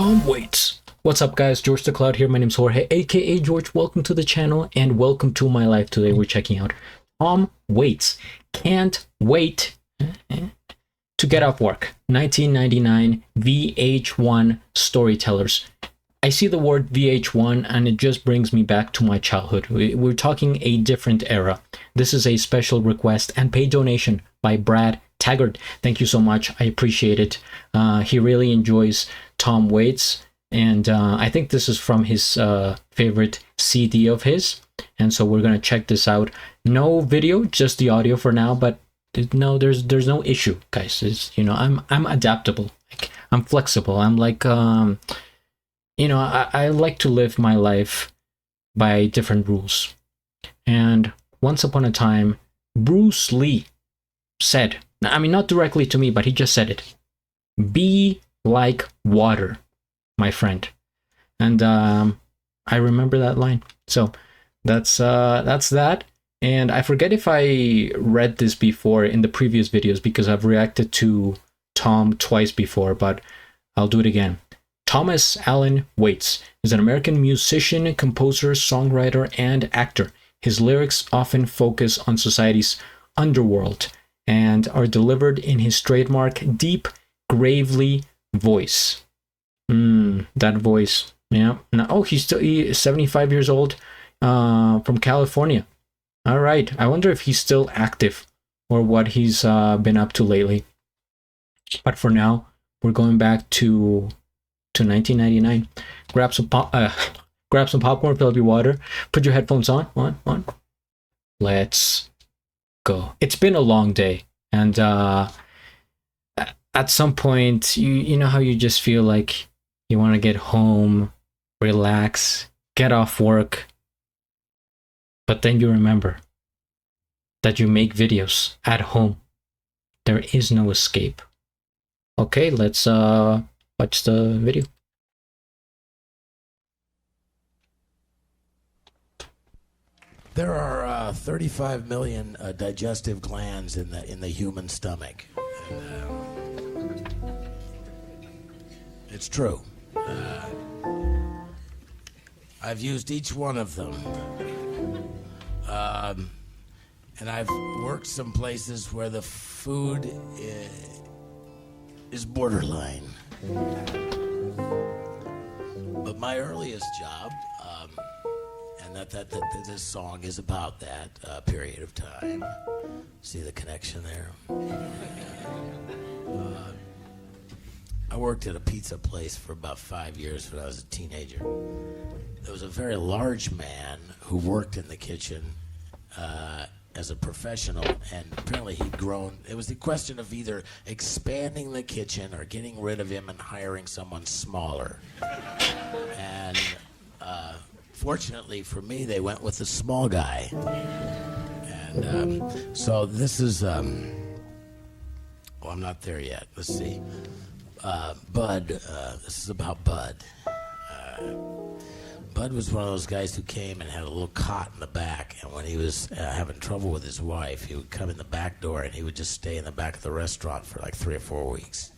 Tom Waits. What's up, guys? GeorgeTheCloud here. My name's Jorge, aka George. Welcome to the channel and welcome to my life. Today we're checking out Tom Waits. Can't wait to get off work. 1999 VH1 Storytellers. I see the word VH1 and it just brings me back to my childhood. We're talking a different era. This is a special request and paid donation by Brad Taggart. Thank you so much. I appreciate it. He really enjoys Tom Waits, and I think this is from his favorite CD of his. And so we're gonna check this out. No video, just the audio for now. But no, there's no issue, guys. It's, you know, I'm adaptable. Like, I'm flexible. I'm like you know, I like to live my life by different rules. And once upon a time, Bruce Lee said, I mean, not directly to me, but he just said it: be like water, my friend. And I remember that line. So that's that. And I forget if I read this before in the previous videos, because I've reacted to Tom twice before, but I'll do it again. Thomas Allen Waits is an American musician, composer, songwriter, and actor. His lyrics often focus on society's underworld and are delivered in his trademark deep, gravely voice. That voice. Yeah. Now, oh, he's 75 years old, from California. All right. I wonder if he's still active or what he's been up to lately. But for now, we're going back to 1999. Grab some popcorn, fill up your water, put your headphones on. One. Let's go. It's been a long day, and at some point, you know how you just feel like you want to get home, relax, get off work, but then you remember that you make videos at home. There is no escape. Okay, let's watch the video. There are 35 million digestive glands in the human stomach. And, it's true. I've used each one of them. And I've worked some places where the food is borderline. But my earliest job, and that this song is about that period of time. See the connection there? I worked at a pizza place for about 5 years when I was a teenager. There was a very large man who worked in the kitchen as a professional, and apparently he'd grown. It was the question of either expanding the kitchen or getting rid of him and hiring someone smaller. And fortunately for me, they went with the small guy. And so this is, I'm not there yet. Let's see. Bud, this is about Bud. Bud was one of those guys who came and had a little cot in the back, and when he was having trouble with his wife, he would come in the back door and he would just stay in the back of the restaurant for like 3 or 4 weeks.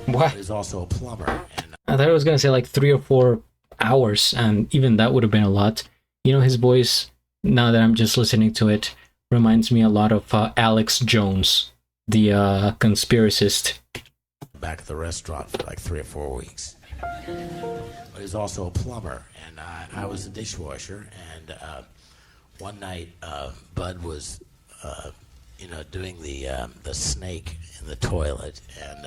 What? He was also a plumber. And I thought I was gonna say like 3 or 4 hours, and even that would have been a lot. You know, his voice, now that I'm just listening to it, reminds me a lot of Alex Jones, the conspiracist. Back at the restaurant for like 3 or 4 weeks. But he was also a plumber, and I was a dishwasher. And one night, Bud was, doing the snake in the toilet, and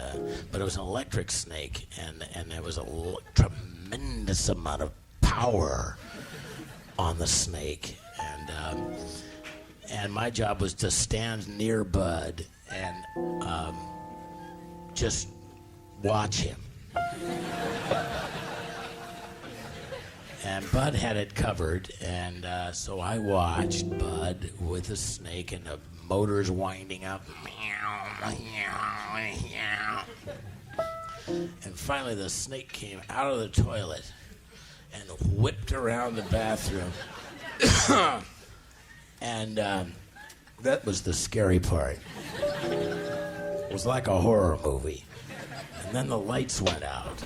but it was an electric snake, and there was a tremendous amount of power on the snake, and my job was to stand near Bud and just watch him. And Bud had it covered, and so I watched Bud with the snake and the motors winding up. And finally the snake came out of the toilet and whipped around the bathroom. And that was the scary part. It was like a horror movie. And then the lights went out.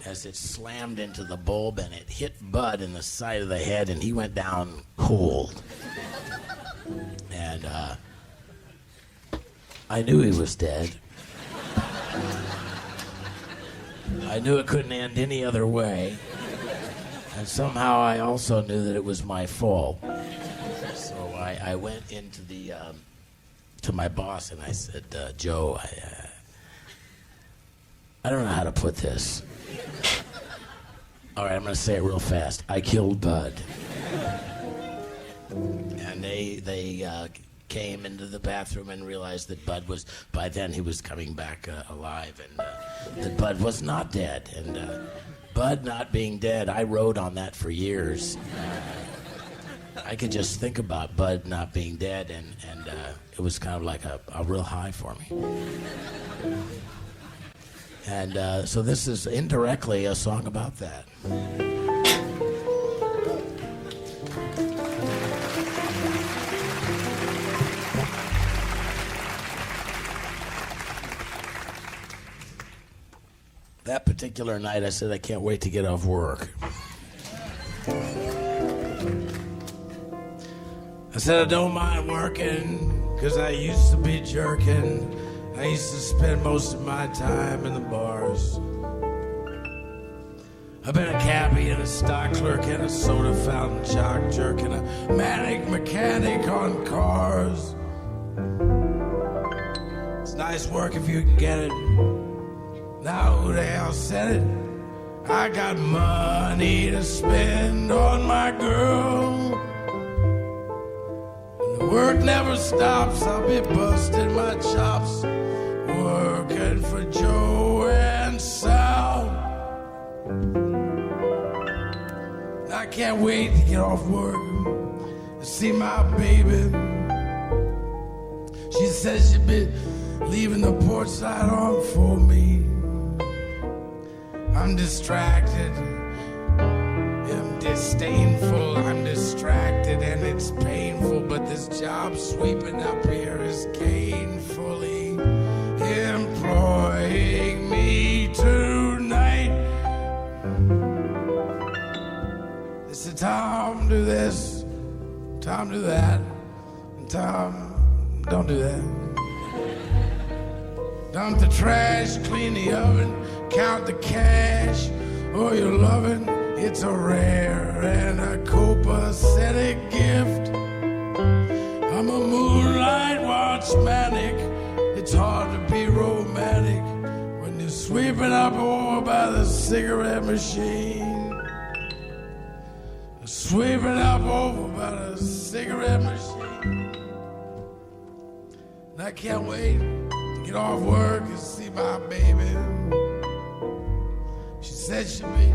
as it slammed into the bulb and it hit Bud in the side of the head, and he went down cold. And I knew he was dead. I knew it couldn't end any other way. And somehow I also knew that it was my fault. So I went into to my boss and I said, Joe, I don't know how to put this. All right, I'm going to say it real fast. I killed Bud. And they came into the bathroom and realized that Bud was, by then he was coming back alive, and that Bud was not dead. And Bud not being dead, I wrote on that for years. I could just think about Bud not being dead, and it was kind of like a real high for me. And so this is indirectly a song about that. That particular night, I said, I can't wait to get off work. I said, I don't mind working, because I used to be jerking. I used to spend most of my time in the bars. I've been a cabbie and a stock clerk and a soda fountain jock jerk and a manic mechanic on cars. It's nice work if you can get it. Now who the hell said it? I got money to spend on my girl. And the work never stops. I'll be busting my chops, working for Joe and Sal. And I can't wait to get off work to see my baby. She says she'll be leaving the porch light on for me. I'm distracted, I'm disdainful, I'm distracted and it's painful, but this job sweeping up here is gainfully employing me tonight. They said, Tom, do this, Tom, do that, and Tom, don't do that. Dump the trash, clean the oven, count the cash. Oh, you're loving, it's a rare and a copacetic gift. I'm a moonlight watchmanic. It's hard to be romantic when you're sweeping up over by the cigarette machine. Sweeping up over by the cigarette machine. And I can't wait to get off work and see my baby. She said she'll be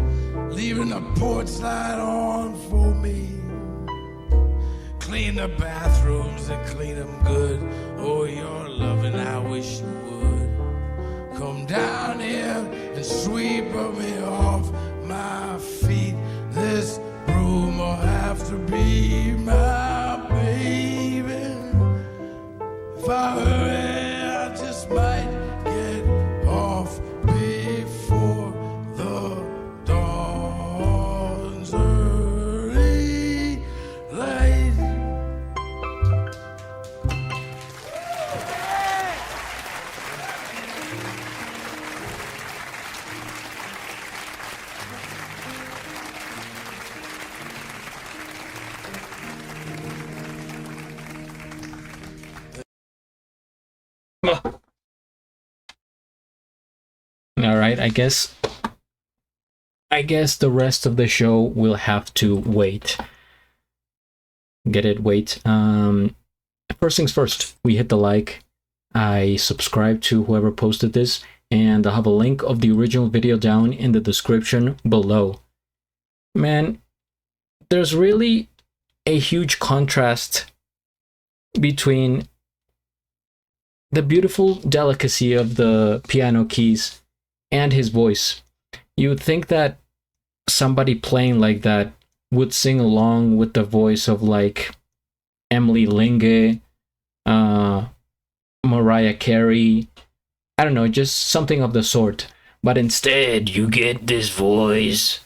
leaving the porch light on for me. Clean the bathrooms and clean them good. Oh, you're loving, I wish you would. Come down here and sweep me off my feet. This broom will have to be my baby. If I hurry, I just might get off before the dawn's early light. All right, I guess the rest of the show will have to wait. Get it? Wait. First things first, we hit the like. I subscribe to whoever posted this, and I'll have a link of the original video down in the description below. Man, there's really a huge contrast between the beautiful delicacy of the piano keys and his voice. You would think that somebody playing like that would sing along with the voice of like Emily Linge, Mariah Carey, I don't know, just something of the sort. but instead you get this voice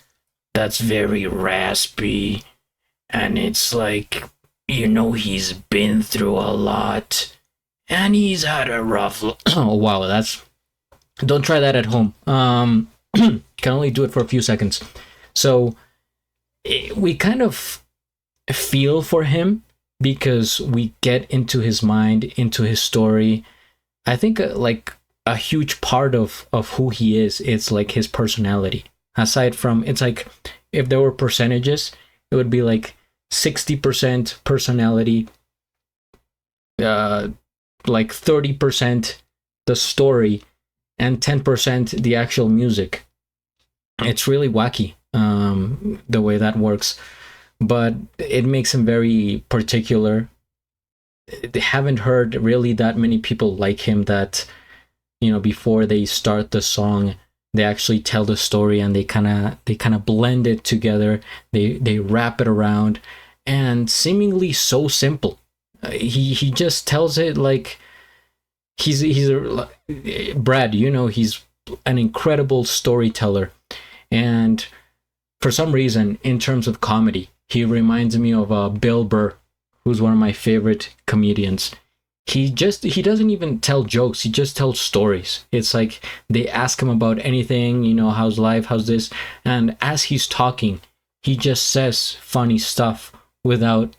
that's very raspy, and it's like, you know, he's been through a lot and he's had a rough oh wow, that's, don't try that at home. Can only do it for a few seconds. So we kind of feel for him because we get into his mind, into his story. I think like a huge part of who he is, it's like his personality. Aside from, it's like if there were percentages, it would be like 60% personality, like 30% the story, and 10% the actual music. It's really wacky, the way that works, but it makes him very particular. They haven't heard really that many people like him that, you know, before they start the song, they actually tell the story and they kind of blend it together. They wrap it around, and seemingly so simple. He just tells it like he's Brad, you know, he's an incredible storyteller. And for some reason, in terms of comedy, he reminds me of Bill Burr, who's one of my favorite comedians. He doesn't even tell jokes, he just tells stories. It's like they ask him about anything, you know, how's life, how's this, and as he's talking, he just says funny stuff without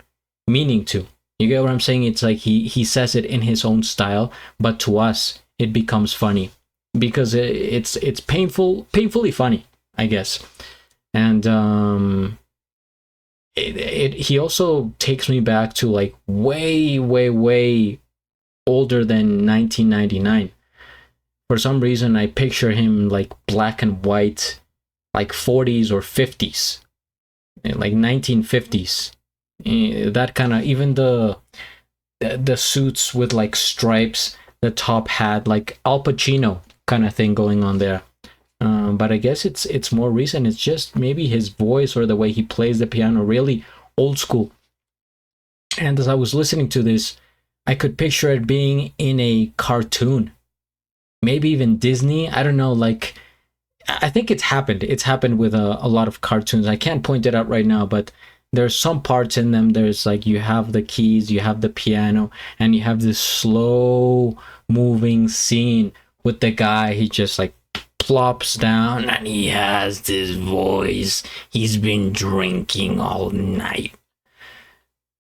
meaning to. You get what I'm saying? It's like he says it in his own style, but to us it becomes funny because it's painfully funny, I guess. And he also takes me back to like way older than 1999. For some reason I picture him like black and white, like 40s or 50s, like 1950s. That kind of, even the suits with like stripes, the top hat, like Al Pacino kind of thing going on there. But I guess it's more recent. It's just maybe his voice or the way he plays the piano, really old school. And as I was listening to this, I could picture it being in a cartoon, maybe even Disney. I don't know, like, I think it's happened with a lot of cartoons. I can't point it out right now, but there's some parts in them. There's like, you have the keys, you have the piano, and you have this slow moving scene with the guy. He just like plops down and he has this voice. He's been drinking all night.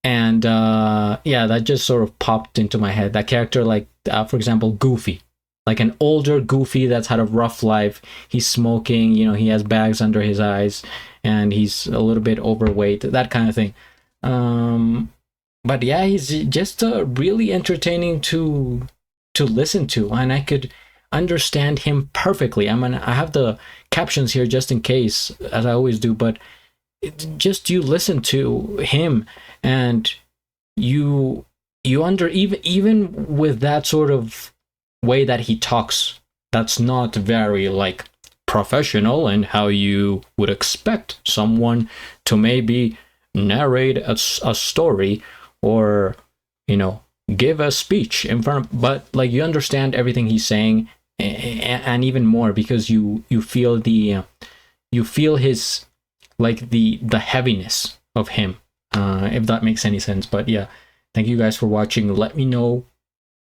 And yeah, that just sort of popped into my head. That character, like, for example, Goofy. Like an older Goofy that's had a rough life. He's smoking, you know, he has bags under his eyes, and he's a little bit overweight, that kind of thing. But yeah, he's just really entertaining to listen to, and I could understand him perfectly. I have the captions here just in case, as I always do, but just you listen to him and you even with that sort of way that he talks, that's not very like professional and how you would expect someone to maybe narrate a story or, you know, give a speech in front of, but like you understand everything he's saying, and even more because you feel his, like the heaviness of him, if that makes any sense. But yeah, thank you guys for watching. Let me know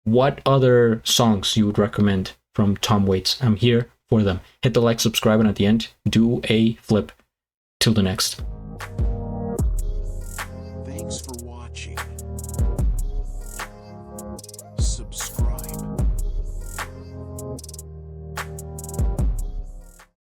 what other songs you would recommend from Tom Waits. I'm here for them. Hit the like, subscribe, and at the end, do a flip. Till the next.